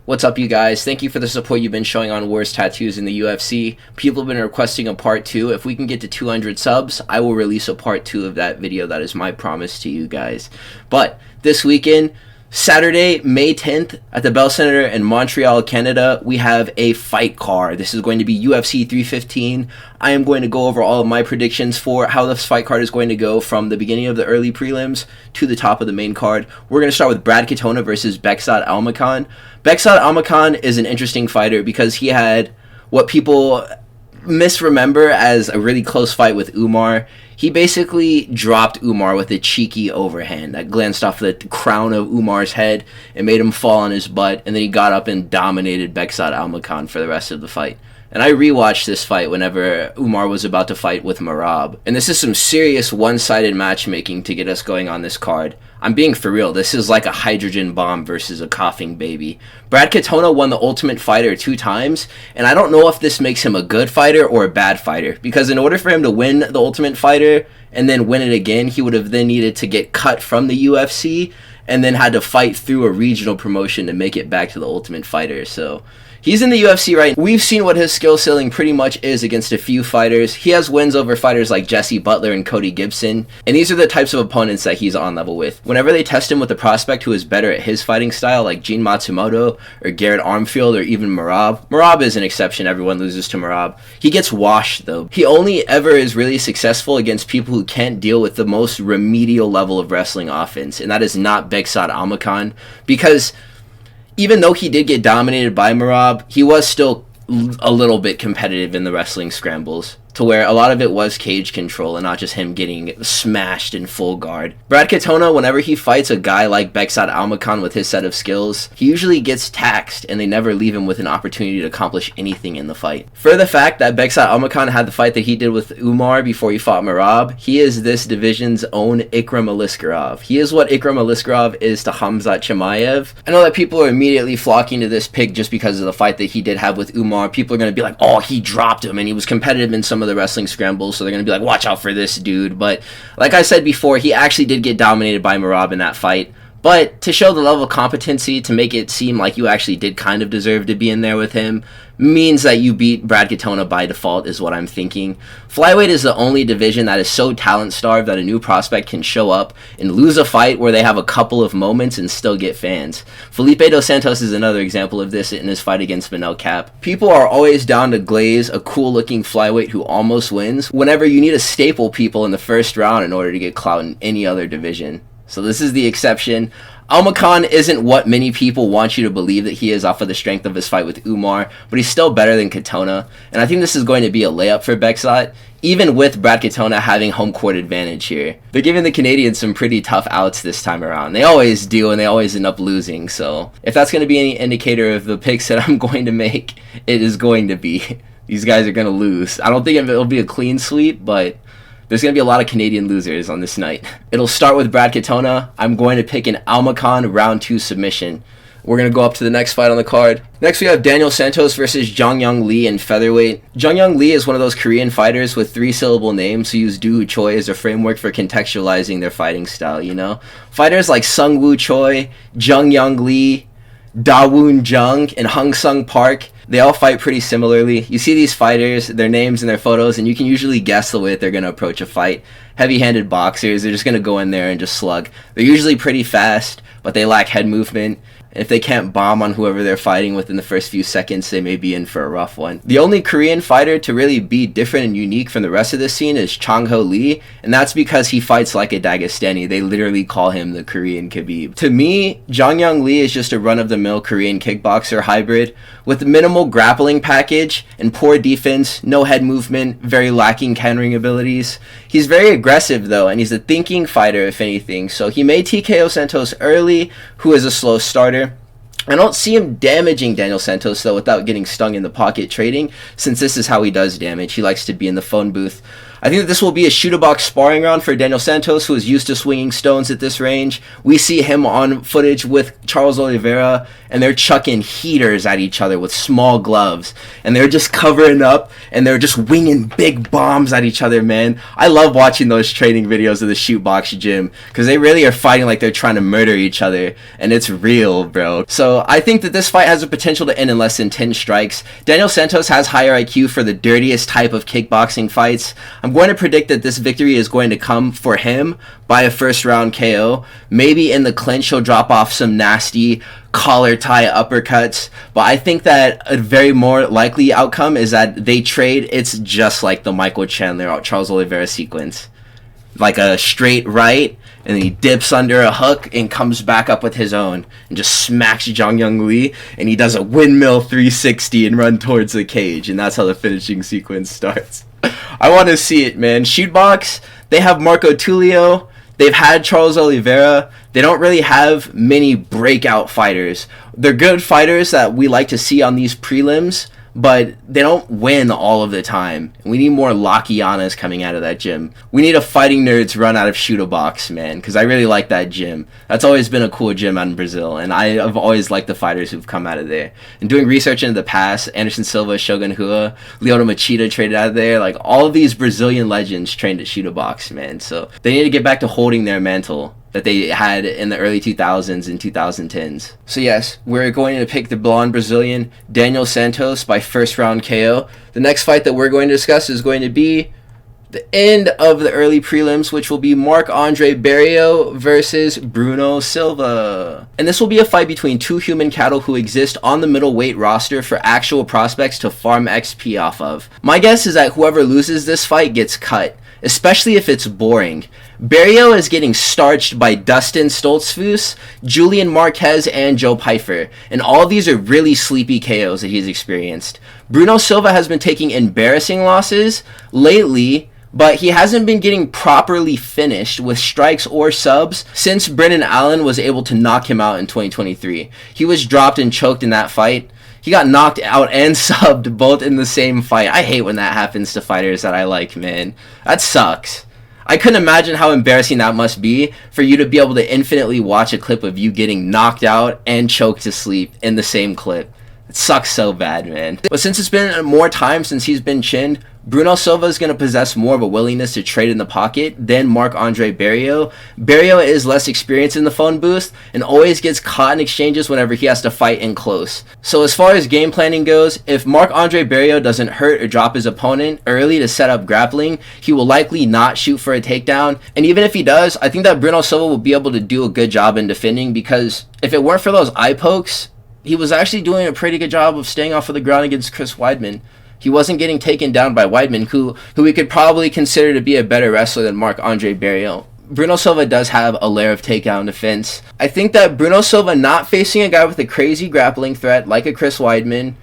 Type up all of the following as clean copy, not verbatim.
What's up, you guys? Thank you for the support you've been showing on Worst Tattoos in the UFC. People have been requesting a part 2. If we can get to 200 subs, I will release a part 2 of that video. That is my promise to you guys. But this weekend, Saturday, May 10th, at the Bell Center in Montreal, Canada, we have a fight card. This is going to be UFC 315. I am going to go over all of my predictions for how this fight card is going to go from the beginning of the early prelims to the top of the main card. We're going to start with Brad Katona versus Bekzat Almakhan. Bekzat Almakhan is an interesting fighter because he had what people misremember as a really close fight with Umar. He basically dropped Umar with a cheeky overhand that glanced off the crown of Umar's head and made him fall on his butt, and then he got up and dominated Bekzat Almakhan for the rest of the fight. And I rewatched this fight whenever Umar was about to fight with Marab. And this is some serious one-sided matchmaking to get us going on this card. I'm being for real. This is like a hydrogen bomb versus a coughing baby. Brad Katona won the Ultimate Fighter 2 times, and I don't know if this makes him a good fighter or a bad fighter, because in order for him to win the Ultimate Fighter and then win it again, he would have then needed to get cut from the UFC and then had to fight through a regional promotion to make it back to the Ultimate Fighter. So he's in the UFC right now. We've seen what his skill ceiling pretty much is against a few fighters. He has wins over fighters like Jesse Butler and Cody Gibson, and these are the types of opponents that he's on level with. Whenever they test him with a prospect who is better at his fighting style, like Gene Matsumoto or Garrett Armfield or even Marab. Marab is an exception. Everyone loses to Marab. He gets washed, though. He only ever is really successful against people who can't deal with the most remedial level of wrestling offense, and that is not Bekzat Almakhan, because even though he did get dominated by Marab, he was still a little bit competitive in the wrestling scrambles, to where a lot of it was cage control and not just him getting smashed in full guard. Brad Katona, whenever he fights a guy like Bekzat Almakhan with his set of skills, he usually gets taxed and they never leave him with an opportunity to accomplish anything in the fight. For the fact that Bekzat Almakhan had the fight that he did with Umar before he fought Marab, he is this division's own Ikram Aliskerov. He is what Ikram Aliskerov is to Khamzat Chimaev. I know that people are immediately flocking to this pick just because of the fight that he did have with Umar. People are going to be like, oh, he dropped him and he was competitive in some of the wrestling scrambles, so they're going to be like, watch out for this dude. But like I said before, he actually did get dominated by Marab in that fight. But to show the level of competency, to make it seem like you actually did kind of deserve to be in there with him, means that you beat Brad Katona by default, is what I'm thinking. Flyweight is the only division that is so talent-starved that a new prospect can show up and lose a fight where they have a couple of moments and still get fans. Felipe dos Santos is another example of this in his fight against Manel Cap. People are always down to glaze a cool-looking flyweight who almost wins whenever you need to staple people in the first round in order to get clout in any other division. So this is the exception. Almakhan isn't what many people want you to believe that he is off of the strength of his fight with Umar, but he's still better than Katona, and I think this is going to be a layup for Bekzat, even with Brad Katona having home court advantage here. They're giving the Canadians some pretty tough outs this time around. They always do, and they always end up losing, so if that's going to be any indicator of the picks that I'm going to make, it is going to be. These guys are going to lose. I don't think it'll be a clean sweep, but there's going to be a lot of Canadian losers on this night. It'll start with Brad Katona. I'm going to pick an Almakhan round 2 submission. We're going to go up to the next fight on the card. Next we have Daniel Santos versus JeongYeong Lee in featherweight. JeongYeong Lee is one of those Korean fighters with 3-syllable names who use Doo Choi as a framework for contextualizing their fighting style, you know? Fighters like Sung Woo Choi, JeongYeong Lee, Da Woon Jung, and Hung Sung Park, they all fight pretty similarly. You see these fighters, their names and their photos, and you can usually guess the way that they're going to approach a fight. Heavy-handed boxers, they're just going to go in there and just slug. They're usually pretty fast, but they lack head movement. And if they can't bomb on whoever they're fighting within the first few seconds, they may be in for a rough one. The only Korean fighter to really be different and unique from the rest of this scene is Chang-Ho Lee, and that's because he fights like a Dagestani. They literally call him the Korean Khabib. To me, JeongYeong Lee is just a run-of-the-mill Korean kickboxer hybrid with minimal grappling package and poor defense, no head movement, very lacking countering abilities. He's very aggressive though, and he's a thinking fighter if anything, so he may TKO Santos early, who is a slow starter. I don't see him damaging Daniel Santos, though, without getting stung in the pocket trading, since this is how he does damage. He likes to be in the phone booth. I think that this will be a shoot-a-box sparring round for Daniel Santos, who is used to swinging stones at this range. We see him on footage with Charles Oliveira, and they're chucking heaters at each other with small gloves. And they're just covering up, and they're just winging big bombs at each other, man. I love watching those training videos of the shoot-box gym, because they really are fighting like they're trying to murder each other, and it's real, bro. So I think that this fight has the potential to end in less than 10 strikes. Daniel Santos has higher IQ for the dirtiest type of kickboxing fights. I'm going to predict that this victory is going to come for him by a first round KO. Maybe in the clinch he'll drop off some nasty collar tie uppercuts, but I think that a very more likely outcome is that they trade. It's just like the Michael Chandler Charles Oliveira sequence, like a straight right, and then he dips under a hook and comes back up with his own and just smacks JeongYeong, and he does a windmill 360 and run towards the cage, and that's how the finishing sequence starts. I want to see it, man. Shootbox, they have Marco Tulio, they've had Charles Oliveira. They don't really have many breakout fighters. They're good fighters that we like to see on these prelims, but they don't win all of the time. We need more Lakianas coming out of that gym. We need a Fighting Nerds run out of Shoot-a-Box, man, because I really like that gym. That's always been a cool gym out in Brazil, and I've always liked the fighters who've come out of there. And doing research into the past, Anderson Silva, Shogun Rua, Lyoto Machida traded out of there. Like, all of these Brazilian legends trained at Shoot-a-Box, man. So they need to get back to holding their mantle that they had in the early 2000s and 2010s. So yes, we're going to pick the blonde Brazilian Daniel Santos by first round KO. The next fight that we're going to discuss is going to be the end of the early prelims, which will be Marc-Andre Barriault versus Bruno Silva. And this will be a fight between two human cattle who exist on the middleweight roster for actual prospects to farm XP off of. My guess is that whoever loses this fight gets cut, especially if it's boring. Barriault is getting starched by Dustin Stoltzfus, Julian Marquez, and Joe Pyfer, and all of these are really sleepy KOs that he's experienced. Bruno Silva has been taking embarrassing losses lately, but he hasn't been getting properly finished with strikes or subs since Brendan Allen was able to knock him out in 2023. He was dropped and choked in that fight. He got knocked out and subbed both in the same fight. I hate when that happens to fighters that I like, man. That sucks. I couldn't imagine how embarrassing that must be for you to be able to infinitely watch a clip of you getting knocked out and choked to sleep in the same clip. It sucks so bad, man. But since it's been more time since he's been chinned, Bruno Silva is going to possess more of a willingness to trade in the pocket than Marc-Andre Barriault. Barriault is less experienced in the phone booth and always gets caught in exchanges whenever he has to fight in close. So as far as game planning goes, if Marc-Andre Barriault doesn't hurt or drop his opponent early to set up grappling, he will likely not shoot for a takedown. And even if he does, I think that Bruno Silva will be able to do a good job in defending, because if it weren't for those eye pokes, he was actually doing a pretty good job of staying off of the ground against Chris Weidman. He wasn't getting taken down by Weidman, who we could probably consider to be a better wrestler than Marc-Andre Barriault. Bruno Silva does have a layer of takedown defense. I think that Bruno Silva not facing a guy with a crazy grappling threat like a Chris Weidman,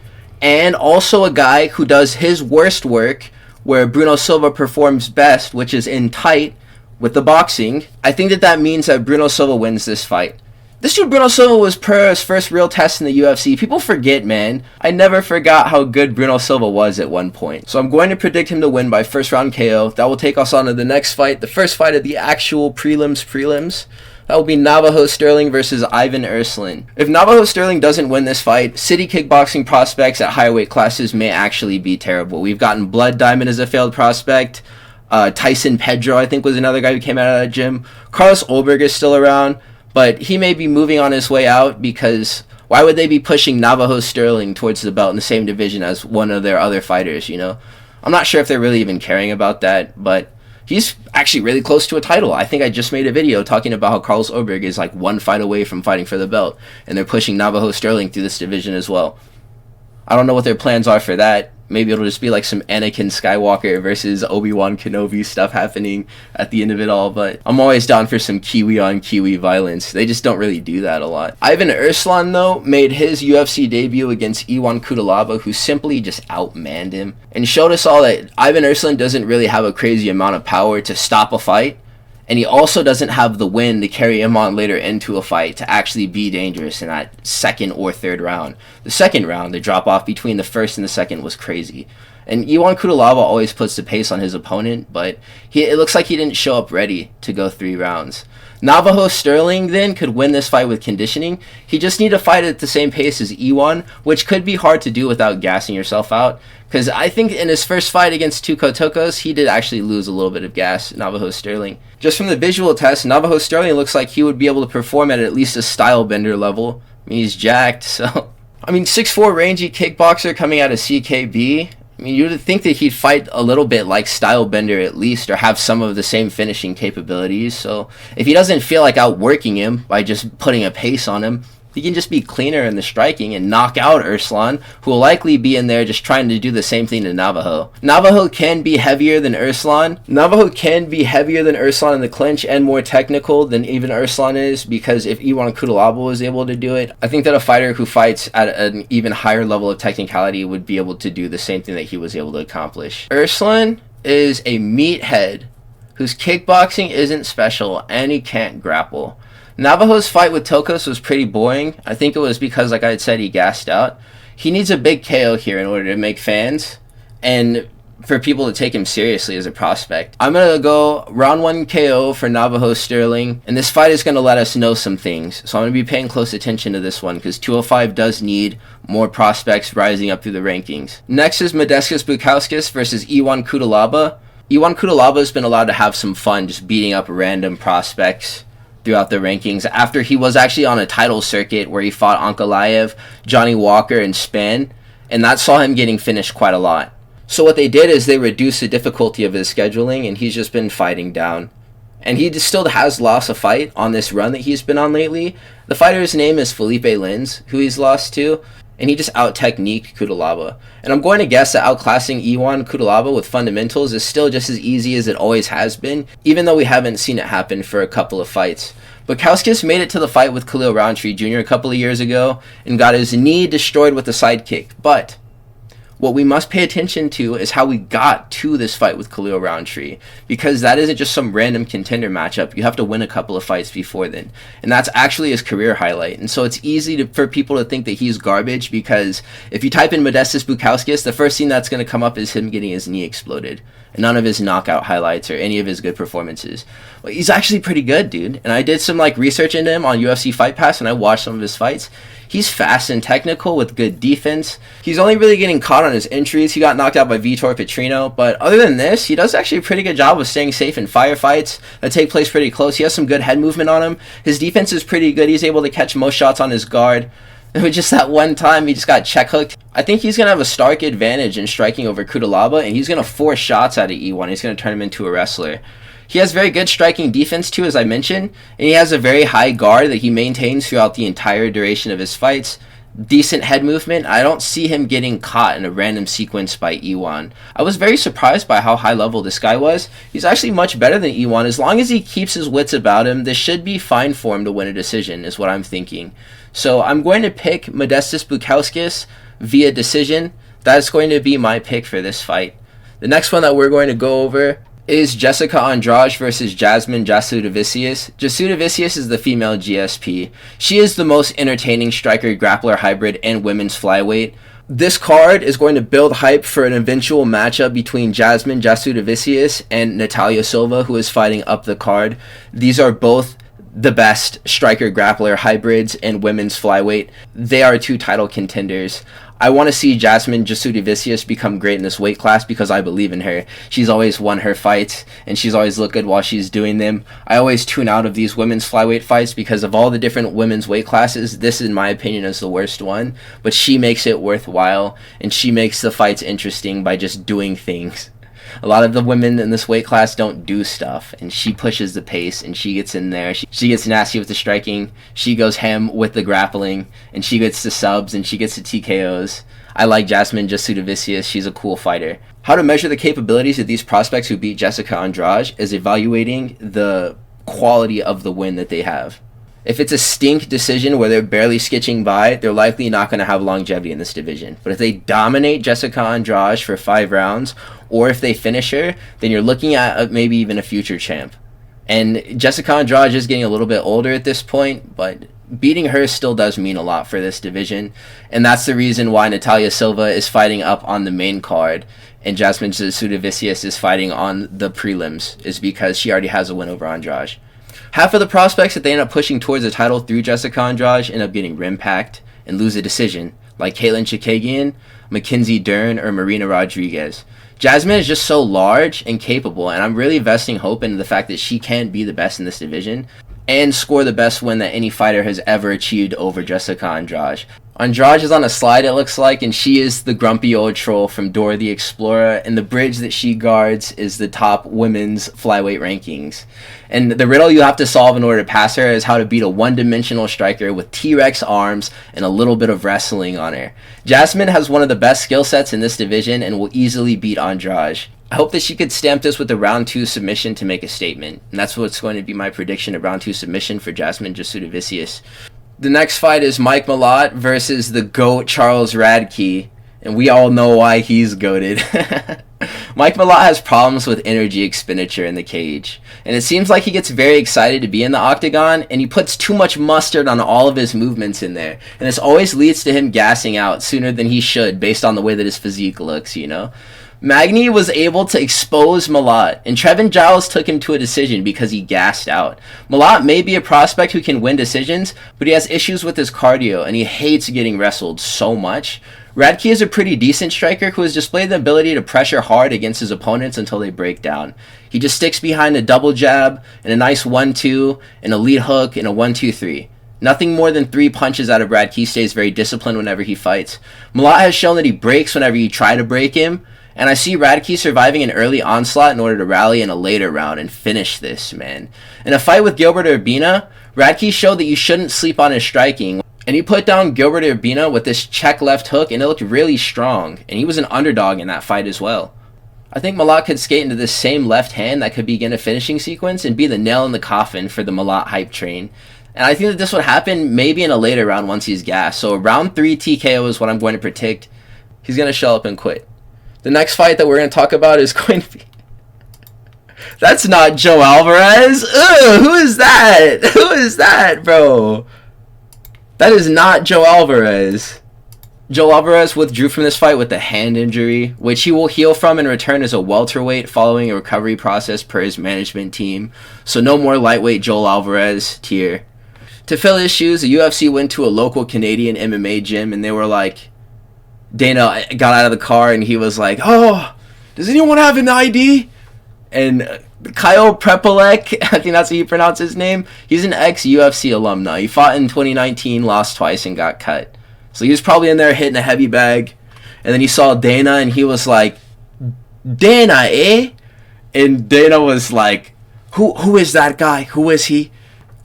and also a guy who does his worst work where Bruno Silva performs best, which is in tight with the boxing, I think that means that Bruno Silva wins this fight. This dude Bruno Silva was Pereira's first real test in the UFC. People forget, man. I never forgot how good Bruno Silva was at one point. So I'm going to predict him to win by first round KO. That will take us on to the next fight, the first fight of the actual prelims. That will be Navajo Sterling versus Ivan Erslan. If Navajo Sterling doesn't win this fight, city kickboxing prospects at higher weight classes may actually be terrible. We've gotten Blood Diamond as a failed prospect. Tyson Pedro, I think, was another guy who came out of that gym. Carlos Ulberg is still around, but he may be moving on his way out, because why would they be pushing Navajo Sterling towards the belt in the same division as one of their other fighters, you know? I'm not sure if they're really even caring about that, but he's actually really close to a title. I think I just made a video talking about how Carlos Ulberg is like one fight away from fighting for the belt, and they're pushing Navajo Sterling through this division as well. I don't know what their plans are for that. Maybe it'll just be like some Anakin Skywalker versus Obi-Wan Kenobi stuff happening at the end of it all, but I'm always down for some Kiwi on Kiwi violence. They just don't really do that a lot. Ivan Erslan, though, made his UFC debut against Iwan Cutelaba, who simply just outmanned him, and showed us all that Ivan Erslan doesn't really have a crazy amount of power to stop a fight, and he also doesn't have the wind to carry him on later into a fight to actually be dangerous in that second or third round. The second round, the drop-off between the first and the second was crazy. And Iwan Cutelaba always puts the pace on his opponent, but it looks like he didn't show up ready to go 3 rounds. Navajo Sterling then could win this fight with conditioning. He just need to fight at the same pace as Iwan, which could be hard to do without gassing yourself out. Because I think in his first fight against two Kotokos, he did actually lose a little bit of gas, Navajo Sterling. Just from the visual test, Navajo Sterling looks like he would be able to perform at least a style bender level. I mean, he's jacked, so... I mean, 6'4" rangy kickboxer coming out of CKB. I mean, you would think that he'd fight a little bit like Stylebender at least, or have some of the same finishing capabilities. So if he doesn't feel like outworking him by just putting a pace on him, he can just be cleaner in the striking and knock out Erslan, who will likely be in there just trying to do the same thing to Navajo. Navajo can be heavier than Erslan. Navajo can be heavier than Erslan in the clinch and more technical than even Erslan is, because if Iwan Cutelaba was able to do it, I think that a fighter who fights at an even higher level of technicality would be able to do the same thing that he was able to accomplish. Erslan is a meathead whose kickboxing isn't special and he can't grapple. Navajo's fight with Tokos was pretty boring. I think it was because, like I had said, he gassed out. He needs a big KO here in order to make fans and for people to take him seriously as a prospect. I'm going to go round 1 KO for Navajo Sterling, and this fight is going to let us know some things. So I'm going to be paying close attention to this one because 205 does need more prospects rising up through the rankings. Next is Modestas Bukauskas versus Iwan Cutelaba. Iwan Cutelaba has been allowed to have some fun just beating up random prospects throughout the rankings after he was actually on a title circuit where he fought Ankalaev, Johnny Walker, and Span, and that saw him getting finished quite a lot. So what they did is they reduced the difficulty of his scheduling, and he's just been fighting down. And he still has lost a fight on this run that he's been on lately. The fighter's name is Felipe Lins, who he's lost to, and he just out-techniqued Cutelaba. And I'm going to guess that outclassing Iwan Cutelaba with fundamentals is still just as easy as it always has been, even though we haven't seen it happen for a couple of fights. Bukauskas made it to the fight with Khalil Roundtree Jr. a couple of years ago and got his knee destroyed with a sidekick. But what we must pay attention to is how we got to this fight with Khalil Roundtree, because that isn't just some random contender matchup. You have to win a couple of fights before then, and that's actually his career highlight. And so it's easy for people to think that he's garbage, because if you type in Modestas Bukauskas, the first thing that's going to come up is him getting his knee exploded, and none of his knockout highlights or any of his good performances. Well, he's actually pretty good, dude, and I did some research into him on UFC Fight Pass, and I watched some of his fights. He's fast and technical with good defense. He's only really getting caught on his entries. He got knocked out by Vitor Petrino, but other than this, he does actually a pretty good job of staying safe in firefights that take place pretty close. He has some good head movement on him. His defense is pretty good. He's able to catch most shots on his guard. With just that one time, he just got check hooked. I think he's going to have a stark advantage in striking over Cutelaba, and he's going to force shots out of Iwan. He's going to turn him into a wrestler. He has very good striking defense too, as I mentioned, and he has a very high guard that he maintains throughout the entire duration of his fights. Decent head movement. I don't see him getting caught in a random sequence by Iwan. I was very surprised by how high level this guy was. He's actually much better than Iwan. As long as he keeps his wits about him, this should be fine for him to win a decision, is what I'm thinking. So I'm going to pick Modestas Bukauskas via decision. That's going to be my pick for this fight. The next one that we're going to go over is Jessica Andrade versus Jasmine Jasudavicius. Jasudavicius is the female GSP. She is the most entertaining striker-grappler hybrid in women's flyweight. This card is going to build hype for an eventual matchup between Jasmine Jasudavicius and Natalia Silva, who is fighting up the card. These are both the best striker-grappler hybrids in women's flyweight. They are two title contenders. I want to see Jasmine Jasudavicius become great in this weight class because I believe in her. She's always won her fights, and she's always looked good while she's doing them. I always tune out of these women's flyweight fights because of all the different women's weight classes. This, in my opinion, is the worst one, but she makes it worthwhile, and she makes the fights interesting by just doing things. A lot of the women in this weight class don't do stuff, and she pushes the pace, and she gets in there. She gets nasty with the striking. She goes ham with the grappling, and she gets the subs, and she gets the TKOs. I like Jasmine Jasudavicius. She's a cool fighter. How to measure the capabilities of these prospects who beat Jessica Andrade is evaluating the quality of the win that they have. If it's a stink decision where they're barely skitching by, they're likely not going to have longevity in this division. But if they dominate Jessica Andrade for 5 rounds, or if they finish her, then you're looking at maybe even a future champ. And Jessica Andrade is getting a little bit older at this point, but beating her still does mean a lot for this division. And that's the reason why Natalia Silva is fighting up on the main card. and Jasmine Jasudavicius is fighting on the prelims is because she already has a win over Andrade. Half of the prospects that they end up pushing towards the title through Jessica Andrade end up getting rim-packed and lose a decision, like Caitlin Chikagian, Mackenzie Dern, or Marina Rodriguez. Jasmine is just so large and capable, and I'm really investing hope in the fact that she can be the best in this division and score the best win that any fighter has ever achieved over Jessica Andrade. Andrade is on a slide, it looks like, and she is the grumpy old troll from Dora the Explorer, and the bridge that she guards is the top women's flyweight rankings. And the riddle you have to solve in order to pass her is how to beat a one-dimensional striker with T-Rex arms and a little bit of wrestling on her. Jasmine has one of the best skill sets in this division and will easily beat Andrade. I hope that she could stamp this with a round 2 submission to make a statement, and that's what's going to be my prediction, a round 2 submission for Jasmine Jasudavicius. The next fight is Mike Mallott versus the GOAT Charles Radtke, and we all know why he's goated. Mike Mallott has problems with energy expenditure in the cage, and it seems like he gets very excited to be in the octagon, and he puts too much mustard on all of his movements in there, and this always leads to him gassing out sooner than he should based on the way that his physique looks, you know? Magny was able to expose Mallott, and Trevin Giles took him to a decision because he gassed out. Mallott may be a prospect who can win decisions, but he has issues with his cardio, and he hates getting wrestled so much. Radtke is a pretty decent striker who has displayed the ability to pressure hard against his opponents until they break down. He just sticks behind a double jab, and a nice 1-2, and a lead hook, and a 1-2-3. Nothing more than 3 punches out of Radtke. He stays very disciplined whenever he fights. Mallott has shown that he breaks whenever you try to break him, and I see Radtke surviving an early onslaught in order to rally in a later round and finish this, man. In a fight with Gilbert Urbina, Radtke showed that you shouldn't sleep on his striking, and he put down Gilbert Urbina with this check left hook, and it looked really strong, and he was an underdog in that fight as well. I think Mallott could skate into this same left hand that could begin a finishing sequence and be the nail in the coffin for the Mallott hype train. And I think that this would happen maybe in a later round once he's gassed. So round 3 TKO is what I'm going to predict. He's going to show up and quit. The next fight that we're going to talk about is going to be... That's not Joe Alvarez. Ugh, who is that? Who is that, bro? That is not Joe Alvarez. Joe Alvarez withdrew from this fight with a hand injury, which he will heal from and return as a welterweight following a recovery process per his management team. So no more lightweight Joel Alvarez tier. To fill his shoes, the UFC went to a local Canadian MMA gym, and they were like... Dana got out of the car and he was like, "Oh, does anyone have an ID?" And Kyle Propolec, I think that's how you pronounce his name, he's an ex-UFC alumni. He fought in 2019, lost twice, and got cut. So he was probably in there hitting a heavy bag. And then he saw Dana and he was like, "Dana, eh?" And Dana was like, Who is that guy? Who is he?"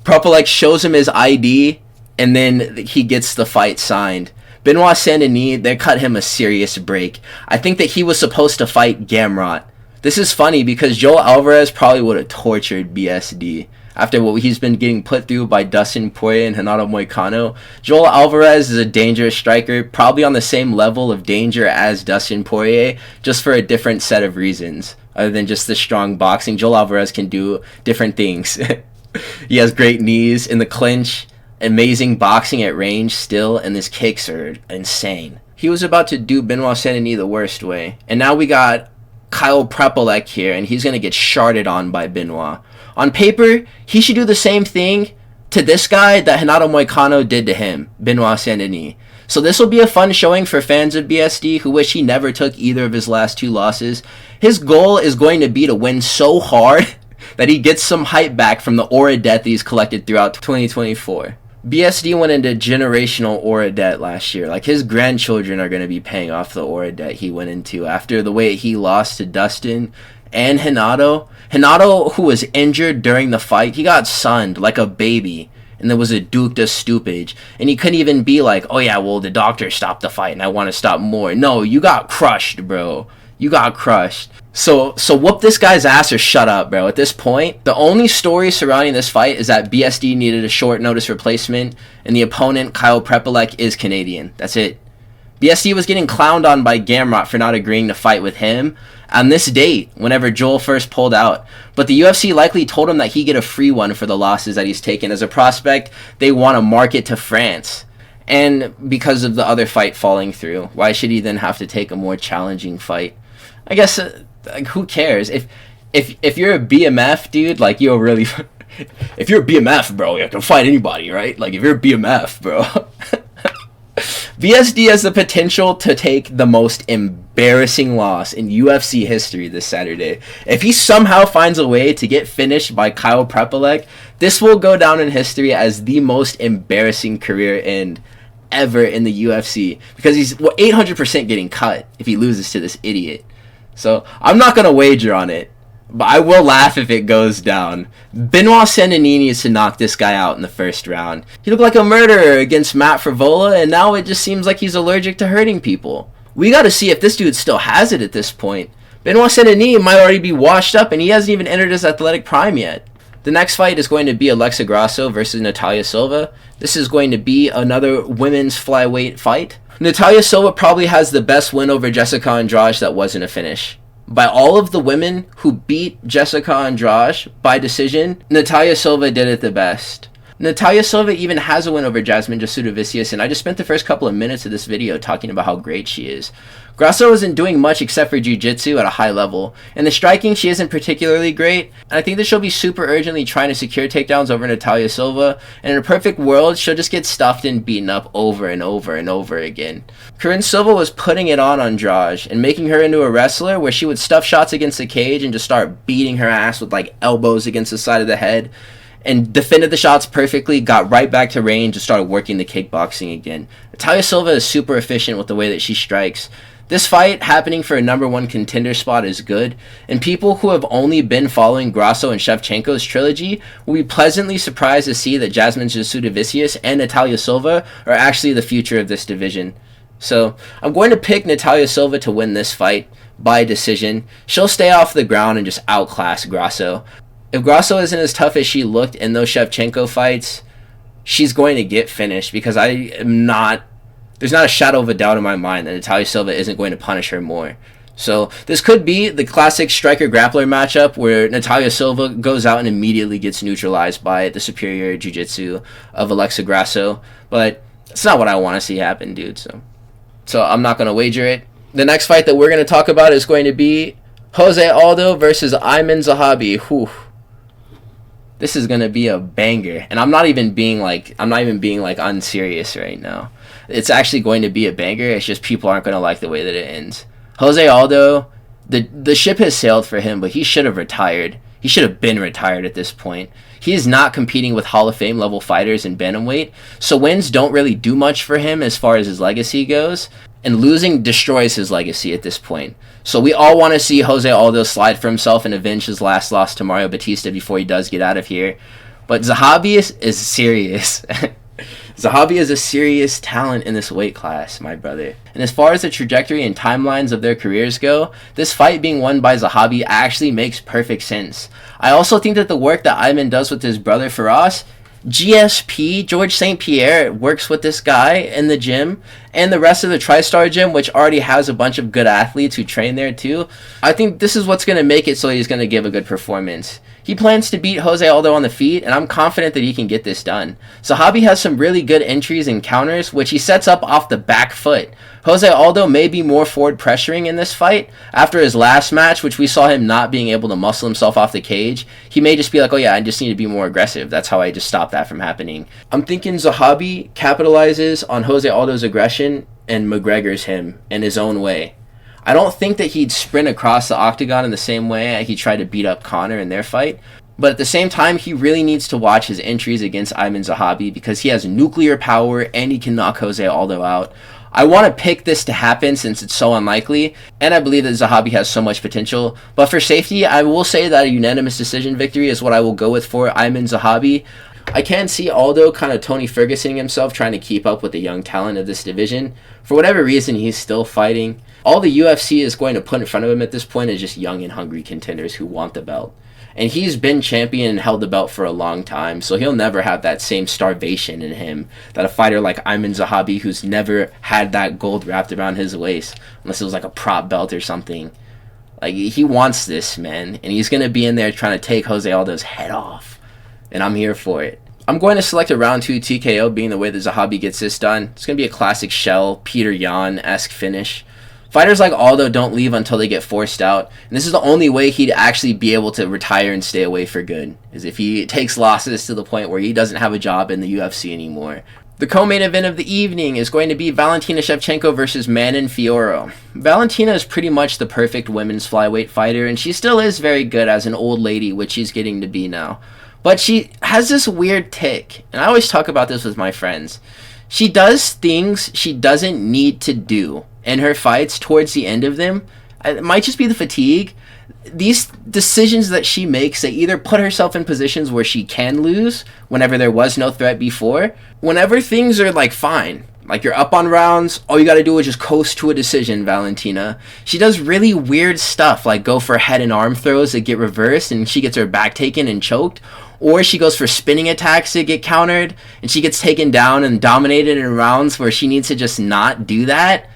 Propolec shows him his ID, and then he gets the fight signed. Benoit Saint-Denis, they cut him a serious break. I think that he was supposed to fight Gamrot. This is funny because Joel Alvarez probably would have tortured BSD. After what he's been getting put through by Dustin Poirier and Renato Moicano, Joel Alvarez is a dangerous striker, probably on the same level of danger as Dustin Poirier, just for a different set of reasons. Other than just the strong boxing, Joel Alvarez can do different things. He has great knees in the clinch, amazing boxing at range still, and his kicks are insane. He was about to do Benoit Saint-Denis the worst way, and now we got Kyle Propolec here, and he's going to get sharded on by Benoit. On paper, he should do the same thing to this guy that Renato Moicano did to him, Benoit Saint-Denis. So this will be a fun showing for fans of BSD who wish he never took either of his last 2 losses. His goal is going to be to win so hard that he gets some hype back from the aura debt that he's collected throughout 2024. BSD went into generational aura debt last year. Like, his grandchildren are going to be paying off the aura debt he went into after the way he lost to Dustin and Renato. Renato, who was injured during the fight, he got sunned like a baby. And there was a Duke de Stupage. And he couldn't even be like, "Oh yeah, well, the doctor stopped the fight and I want to stop more." No, you got crushed, bro. You got crushed. So whoop this guy's ass or shut up, bro. At this point, the only story surrounding this fight is that BSD needed a short notice replacement, and the opponent, Kyle Propolec, is Canadian. That's it. BSD was getting clowned on by Gamrot for not agreeing to fight with him on this date, whenever Joel first pulled out. But the UFC likely told him that he get a free one for the losses that he's taken. As a prospect, they want to market to France. And because of the other fight falling through, why should he then have to take a more challenging fight? I guess like, who cares if you're a BMF dude, like you're really if you're a BMF, bro, you can fight anybody, right? Like if you're a BMF, bro. VSD has the potential to take the most embarrassing loss in UFC history this Saturday. If he somehow finds a way to get finished by Kyle Propolec, this will go down in history as the most embarrassing career end ever in the UFC, because he's 800% getting cut if he loses to this idiot. So I'm not going to wager on it, but I will laugh if it goes down. Benoit needs to knock this guy out in the first round. He looked like a murderer against Matt Frivola, and now it just seems like he's allergic to hurting people. We gotta see if this dude still has it at this point. Benoit might already be washed up, and he hasn't even entered his athletic prime yet. The next fight is going to be Alexa Grasso versus Natalia Silva. This is going to be another women's flyweight fight. Natalia Silva probably has the best win over Jessica Andrade that wasn't a finish. By all of the women who beat Jessica Andrade by decision, Natalia Silva did it the best. Natalia Silva even has a win over Jasudavicius, and I just spent the first couple of minutes of this video talking about how great she is. Grasso isn't doing much except for jiu-jitsu at a high level. In the striking, she isn't particularly great, and I think that she'll be super urgently trying to secure takedowns over Natalia Silva, and in a perfect world, she'll just get stuffed and beaten up over and over and over again. Corinne Silva was putting it on Andrade and making her into a wrestler where she would stuff shots against the cage and just start beating her ass with like elbows against the side of the head, and defended the shots perfectly, got right back to range, and started working the kickboxing again. Natalia Silva is super efficient with the way that she strikes. This fight happening for a #1 contender spot is good, and people who have only been following Grasso and Schevchenko's trilogy will be pleasantly surprised to see that Jasmine Jasudavicius and Natalia Silva are actually the future of this division. So I'm going to pick Natalia Silva to win this fight by decision. She'll stay off the ground and just outclass Grasso. If Grasso isn't as tough as she looked in those Schevchenko fights, she's going to get finished, because there's not a shadow of a doubt in my mind that Natalia Silva isn't going to punish her more. So this could be the classic striker-grappler matchup where Natalia Silva goes out and immediately gets neutralized by the superior jiu-jitsu of Alexa Grasso, but it's not what I want to see happen, dude. So I'm not going to wager it. The next fight that we're going to talk about is going to be Jose Aldo versus Aiemann Zahabi. Whew. This is gonna be a banger, and I'm not even being unserious right now. It's actually going to be a banger. It's just people aren't gonna like the way that it ends. Jose Aldo, the ship has sailed for him, but he should have retired. He should have been retired at this point. He is not competing with Hall of Fame level fighters in bantamweight, so wins don't really do much for him as far as his legacy goes, and losing destroys his legacy at this point. So we all want to see Jose Aldo slide for himself and avenge his last loss to Mario Batista before he does get out of here. But Zahabi is serious. Zahabi is a serious talent in this weight class, my brother. And as far as the trajectory and timelines of their careers go, this fight being won by Zahabi actually makes perfect sense. I also think that the work that Aiemann does with his brother Fiorot, GSP, George St. Pierre, works with this guy in the gym, and the rest of the TriStar gym, which already has a bunch of good athletes who train there too. I think this is what's going to make it so he's going to give a good performance. He plans to beat Jose Aldo on the feet, and I'm confident that he can get this done. Zahabi has some really good entries and counters, which he sets up off the back foot. Jose Aldo may be more forward pressuring in this fight. After his last match, which we saw him not being able to muscle himself off the cage, he may just be like, oh yeah, I just need to be more aggressive. That's how I just stop that from happening. I'm thinking Zahabi capitalizes on Jose Aldo's aggression and McGregor's him in his own way. I don't think that he'd sprint across the octagon in the same way he tried to beat up Conor in their fight. But at the same time, he really needs to watch his entries against Aiemann Zahabi, because he has nuclear power and he can knock Jose Aldo out. I want to pick this to happen since it's so unlikely, and I believe that Zahabi has so much potential. But for safety, I will say that a unanimous decision victory is what I will go with for Aiemann Zahabi. I can see Aldo kind of Tony Fergusoning himself, trying to keep up with the young talent of this division. For whatever reason, he's still fighting. All the UFC is going to put in front of him at this point is just young and hungry contenders who want the belt. And he's been champion and held the belt for a long time, so he'll never have that same starvation in him that a fighter like Aiemann Zahabi, who's never had that gold wrapped around his waist, unless it was like a prop belt or something. Like, he wants this, man, and he's going to be in there trying to take Jose Aldo's head off. And I'm here for it. I'm going to select a round 2 TKO, being the way that Zahabi gets this done. It's going to be a classic Shell, Peter Yan-esque finish. Fighters like Aldo don't leave until they get forced out, and this is the only way he'd actually be able to retire and stay away for good, is if he takes losses to the point where he doesn't have a job in the UFC anymore. The co-main event of the evening is going to be Valentina Schevchenko versus Manon Fiorot. Valentina is pretty much the perfect women's flyweight fighter, and she still is very good as an old lady, which she's getting to be now. But she has this weird tick, and I always talk about this with my friends. She does things she doesn't need to do in her fights towards the end of them. It might just be the fatigue. These decisions that she makes, they either put herself in positions where she can lose whenever there was no threat before. Whenever things are like fine, like you're up on rounds, all you gotta do is just coast to a decision, Valentina. She does really weird stuff, like go for head and arm throws that get reversed and she gets her back taken and choked. Or she goes for spinning attacks that get countered and she gets taken down and dominated in rounds where she needs to just not do that.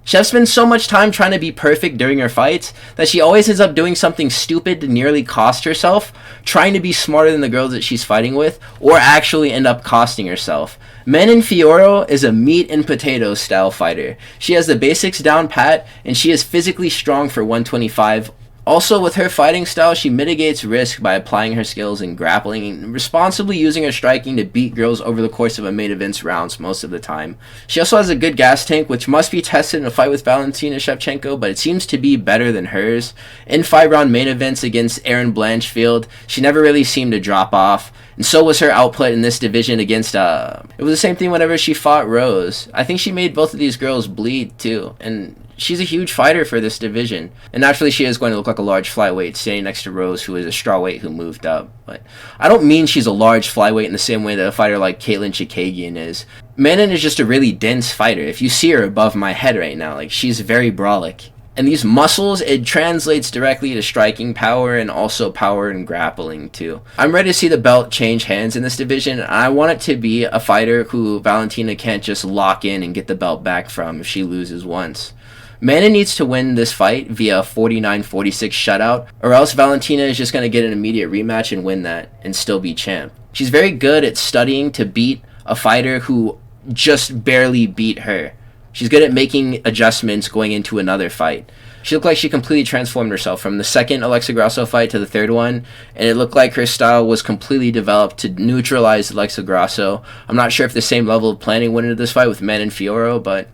Chef spends so much time trying to be perfect during her fights that she always ends up doing something stupid to nearly cost herself, trying to be smarter than the girls that she's fighting with, or actually end up costing herself. Manon Fiorot is a meat and potatoes style fighter. She has the basics down pat, and she is physically strong for 125. Also, with her fighting style, she mitigates risk by applying her skills in grappling and responsibly using her striking to beat girls over the course of a main event's rounds most of the time. She also has a good gas tank, which must be tested in a fight with Valentina Shevchenko, but it seems to be better than hers. In 5-round main events against Erin Blanchfield, she never really seemed to drop off. And so was her output in this division against, it was the same thing whenever she fought Rose. I think she made both of these girls bleed, too. And she's a huge fighter for this division. And naturally, she is going to look like a large flyweight, standing next to Rose, who is a strawweight who moved up. But I don't mean she's a large flyweight in the same way that a fighter like Caitlin Chikagian is. Manon is just a really dense fighter. If you see her above my head right now, like, she's very brolic. And these muscles, it translates directly to striking power and also power and grappling too. I'm ready to see the belt change hands in this division. I want it to be a fighter who Valentina can't just lock in and get the belt back from if she loses once. Manon needs to win this fight via a 49-46 shutout, or else Valentina is just going to get an immediate rematch and win that and still be champ. She's very good at studying to beat a fighter who just barely beat her. She's good at making adjustments going into another fight. She looked like she completely transformed herself from the second Alexa Grasso fight to the third one, and it looked like her style was completely developed to neutralize Alexa Grasso. I'm not sure if the same level of planning went into this fight with Manon Fiorot, but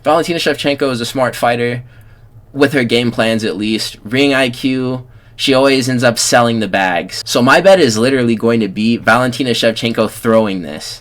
Valentina Shevchenko is a smart fighter, with her game plans at least. Ring IQ, she always ends up selling the bags. So my bet is literally going to be Valentina Shevchenko throwing this.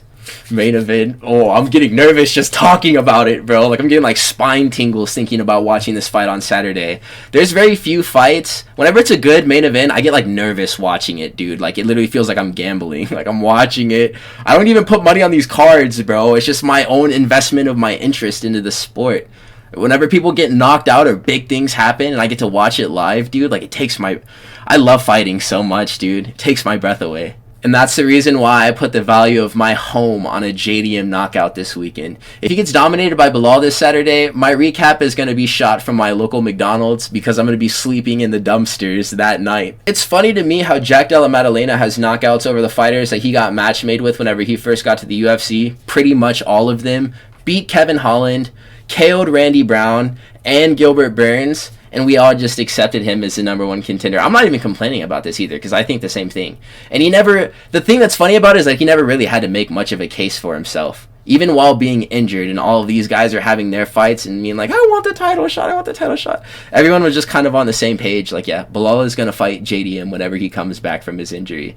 Main event. Oh, I'm getting nervous just talking about it, bro. Like, I'm getting like spine tingles thinking about watching this fight on Saturday. There's very few fights. Whenever it's a good main event, I get like nervous watching it, dude. Like, it literally feels like I'm gambling. Like, I'm watching it. I don't even put money on these cards, bro. It's just my own investment of my interest into the sport. Whenever people get knocked out or big things happen and I get to watch it live, dude, like, it takes my... I love fighting so much, dude. It takes my breath away. And that's the reason why I put the value of my home on a JDM knockout this weekend. If he gets dominated by Belal this Saturday, my recap is going to be shot from my local McDonald's because I'm going to be sleeping in the dumpsters that night. It's funny to me how Jack Della Maddalena has knockouts over the fighters that he got match made with whenever he first got to the UFC. Pretty much all of them. Beat Kevin Holland, KO'd Randy Brown, and Gilbert Burns. And we all just accepted him as the number one contender. I'm not even complaining about this either, because I think the same thing. And the thing that's funny about it is that he never really had to make much of a case for himself. Even while being injured, and all of these guys are having their fights and being like, I want the title shot. Everyone was just kind of on the same page. Like, yeah, Belal is going to fight JDM whenever he comes back from his injury.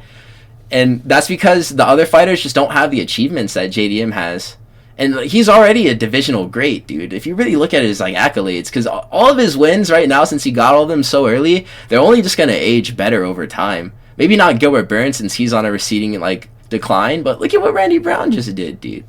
And that's because the other fighters just don't have the achievements that JDM has. And he's already a divisional great, dude. If you really look at his like accolades, because all of his wins right now, since he got all of them so early, they're only just going to age better over time. Maybe not Gilbert Burns, since he's on a receding like decline, but look at what Randy Brown just did, dude.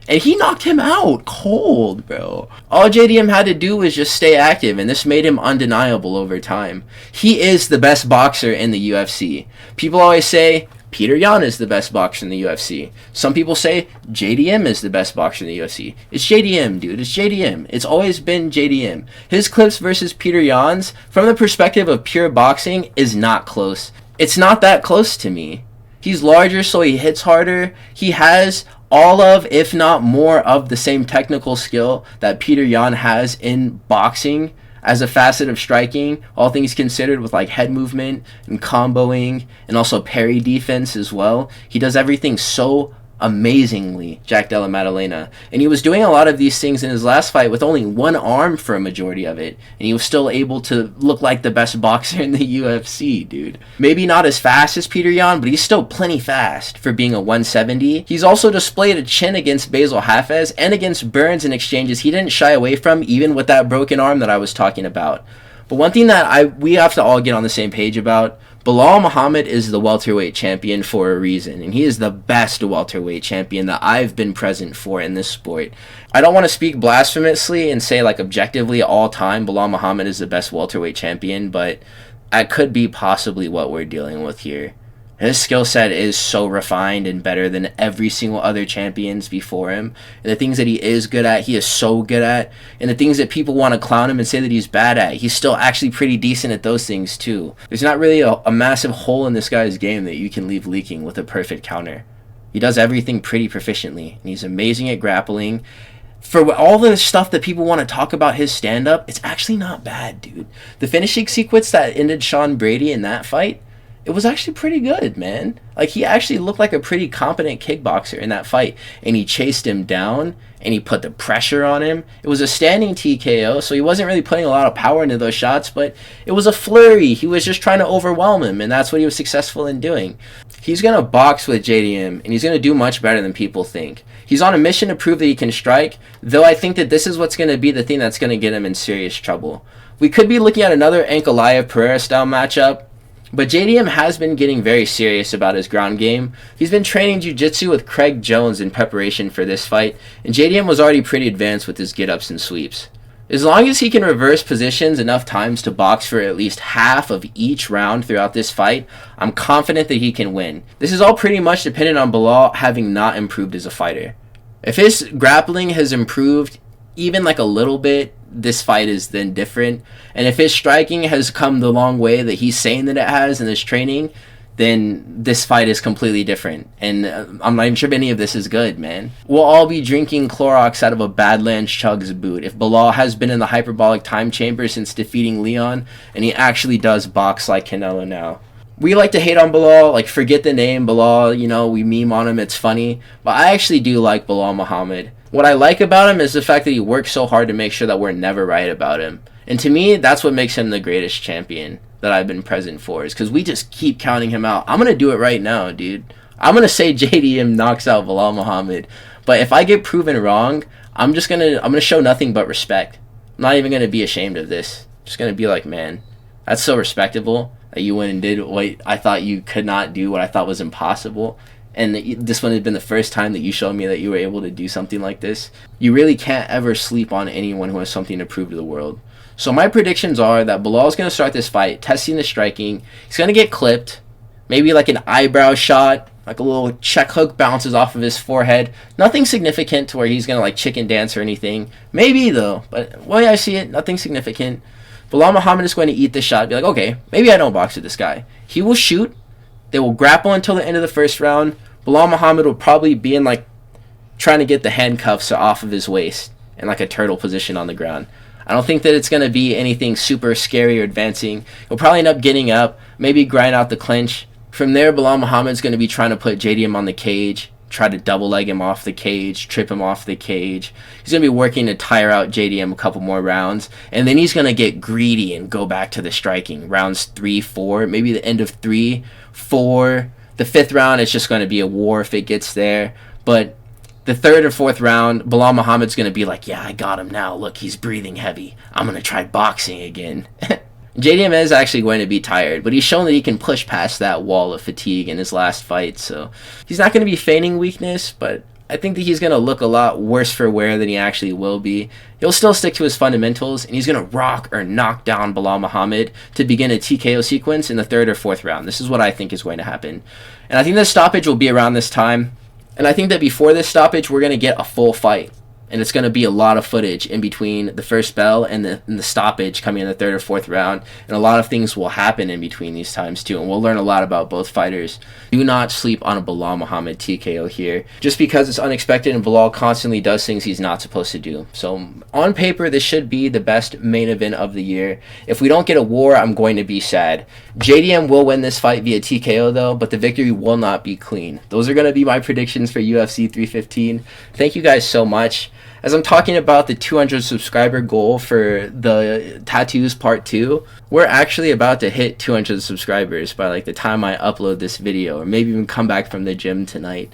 And he knocked him out cold, bro. All JDM had to do was just stay active, and this made him undeniable over time. He is the best boxer in the UFC. People always say Peter Yan is the best boxer in the UFC. Some people say JDM is the best boxer in the UFC. It's JDM, dude. It's JDM. It's always been JDM. His clips versus Peter Yan's, from the perspective of pure boxing, is not close. It's not that close to me. He's larger, so he hits harder. He has all of, if not more of, the same technical skill that Petr Yan has in boxing as a facet of striking, all things considered, with like head movement and comboing and also parry defense as well. He does everything so amazingly, Jack Della Maddalena. And he was doing a lot of these things in his last fight with only one arm for a majority of it. And he was still able to look like the best boxer in the UFC, dude. Maybe not as fast as Petr Yan, but he's still plenty fast for being a 170. He's also displayed a chin against Basil Hafez and against Burns in exchanges he didn't shy away from, even with that broken arm that I was talking about. But one thing that we have to all get on the same page about, Belal Muhammad is the welterweight champion for a reason, and he is the best welterweight champion that I've been present for in this sport. I don't want to speak blasphemously and say like objectively all time Belal Muhammad is the best welterweight champion, but that could be possibly what we're dealing with here. His skill set is so refined and better than every single other champions before him. And the things that he is good at, he is so good at. And the things that people want to clown him and say that he's bad at, he's still actually pretty decent at those things too. There's not really a massive hole in this guy's game that you can leave leaking with a perfect counter. He does everything pretty proficiently. And he's amazing at grappling. For all the stuff that people want to talk about his stand-up, it's actually not bad, dude. The finishing sequence that ended Sean Brady in that fight, it was actually pretty good, man. Like, he actually looked like a pretty competent kickboxer in that fight. And he chased him down, and he put the pressure on him. It was a standing TKO, so he wasn't really putting a lot of power into those shots, but it was a flurry. He was just trying to overwhelm him, and that's what he was successful in doing. He's going to box with JDM, and he's going to do much better than people think. He's on a mission to prove that he can strike, though I think that this is what's going to be the thing that's going to get him in serious trouble. We could be looking at another Ankalaev-Pereira style matchup, but JDM has been getting very serious about his ground game. He's been training jiu-jitsu with Craig Jones in preparation for this fight, and JDM was already pretty advanced with his get-ups and sweeps. As long as he can reverse positions enough times to box for at least half of each round throughout this fight, I'm confident that he can win. This is all pretty much dependent on Belal having not improved as a fighter. If his grappling has improved even like a little bit, this fight is then different. And if his striking has come the long way that he's saying that it has in this training, then this fight is completely different. And I'm not even sure if any of this is good, man. We'll all be drinking Clorox out of a Badlands Chug's boot if Belal has been in the hyperbolic time chamber since defeating Leon, and he actually does box like Canelo now. We like to hate on Belal, like forget the name Belal, you know, we meme on him, it's funny. But I actually do like Belal Muhammad. What I like about him is the fact that he works so hard to make sure that we're never right about him. And to me, that's what makes him the greatest champion that I've been present for, is because we just keep counting him out. I'm going to do it right now, dude. I'm going to say JDM knocks out Belal Muhammad. But if I get proven wrong, I'm going to show nothing but respect. I'm not even going to be ashamed of this. I'm just going to be like, man, that's so respectable that you went and did what I thought you could not do, what I thought was impossible. And this one had been the first time that you showed me that you were able to do something like this. You really can't ever sleep on anyone who has something to prove to the world. So my predictions are that Belal is going to start this fight, testing the striking. He's going to get clipped. Maybe like an eyebrow shot, like a little check hook bounces off of his forehead. Nothing significant to where he's going to like chicken dance or anything. Maybe though, but the way I see it, nothing significant. Belal Muhammad is going to eat this shot, be like, okay, maybe I don't box with this guy. He will shoot. They will grapple until the end of the first round. Belal Muhammad will probably be in like trying to get the handcuffs off of his waist in like a turtle position on the ground. I don't think that it's going to be anything super scary or advancing. He'll probably end up getting up, maybe grind out the clinch. From there, Belal Muhammad's going to be trying to put JDM on the cage, try to double leg him off the cage, trip him off the cage. He's going to be working to tire out JDM a couple more rounds, and then he's going to get greedy and go back to the striking. Rounds 3, 4, maybe the end of 3, 4. The 5th round, it's just going to be a war if it gets there. But the 3rd or 4th round, Belal Muhammad's going to be like, yeah, I got him now. Look, he's breathing heavy. I'm going to try boxing again. JDM is actually going to be tired, but he's shown that he can push past that wall of fatigue in his last fight. So he's not going to be feigning weakness, but I think that he's going to look a lot worse for wear than he actually will be. He'll still stick to his fundamentals, and he's going to rock or knock down Belal Muhammad to begin a TKO sequence in the 3rd or 4th round. This is what I think is going to happen. And I think the stoppage will be around this time. And I think that before this stoppage, we're going to get a full fight. And it's going to be a lot of footage in between the first bell and the stoppage coming in the 3rd or 4th round. And a lot of things will happen in between these times too. And we'll learn a lot about both fighters. Do not sleep on a Belal Muhammad TKO here. Just because it's unexpected and Belal constantly does things he's not supposed to do. So on paper, this should be the best main event of the year. If we don't get a war, I'm going to be sad. JDM will win this fight via TKO though, but the victory will not be clean. Those are going to be my predictions for UFC 315. Thank you guys so much. As I'm talking about the 200 subscriber goal for the tattoos part 2, we're actually about to hit 200 subscribers by like the time I upload this video, or maybe even come back from the gym tonight.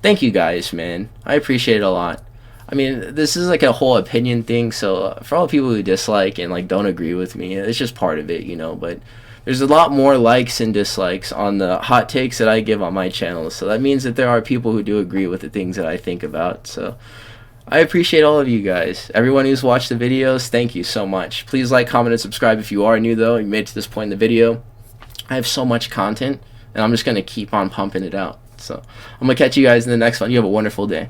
Thank you guys, man. I appreciate it a lot. I mean, this is like a whole opinion thing, so for all the people who dislike and like don't agree with me, it's just part of it, you know, but there's a lot more likes and dislikes on the hot takes that I give on my channel, so that means that there are people who do agree with the things that I think about. So I appreciate all of you guys. Everyone who's watched the videos, thank you so much. Please like, comment, and subscribe if you are new though. You made it to this point in the video. I have so much content, and I'm just going to keep on pumping it out. So I'm going to catch you guys in the next one. You have a wonderful day.